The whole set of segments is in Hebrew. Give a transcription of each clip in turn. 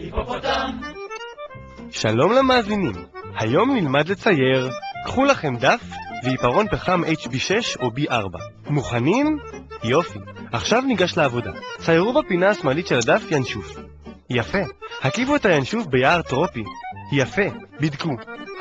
היפופוטם! שלום למאזינים, היום נלמד לצייר. קחו לכם דף ועיפרון פחם HB6 או B4. מוכנים? יופי. עכשיו ניגש לעבודה. ציירו בפינה השמאלית של הדף ינשוף. יפה. הקיפו את הינשוף ביער טרופי. יפה. בדקו.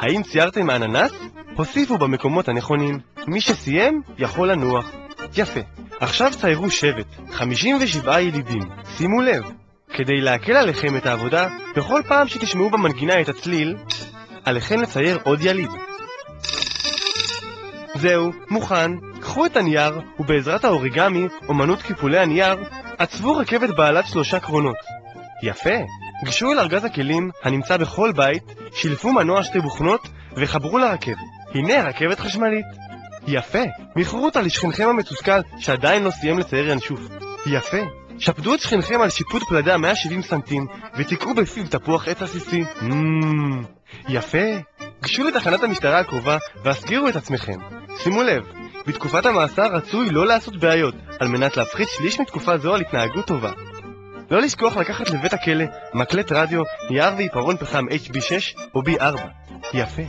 האם ציירתם אננס? הוסיפו במקומות הנכונים. מי שסיים יכול לנוח. יפה. עכשיו ציירו שבט, 57 ילידים. שימו לב. כדי להקל עליכם את העבודה, בכל פעם שתשמעו במנגינה את הצליל, עליכם לצייר עוד יליד. זהו, מוכן. קחו את הנייר, ובעזרת האוריגמי, אומנות קיפולי הנייר, עצבו רכבת בעלת 3 קרונות. יפה. גשו אל ארגז הכלים הנמצא בכל בית, שלפו מנוע 2 בוכנות, וחברו לרכבת. הנה רכבת חשמלית. יפה. מכרו אותה לשכנכם המתוסכל שעדיין לא סיים לצייר ינשוף. יפה. שפדו את שכנכם על שיפוד פלדה 170 סנטים, ותקעו בפיו תפוח עץ עסיסי. יפה. גשו לתחנת המשטרה הקרובה והסגירו את עצמכם. שימו לב, בתקופת המאסר רצוי לא לעשות בעיות, על מנת להפחית שליש מתקופה זו על התנהגות טובה. לא לשכוח לקחת לבית הכלא מקלט רדיו, נייר ועיפרון פחם HB6 או B4. יפה.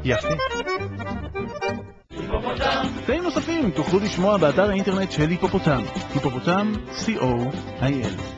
יפה. קטעים נוספים תוכלו לשמוע באתר האינטרנט של היפופוטם, היפופוטם, co.il.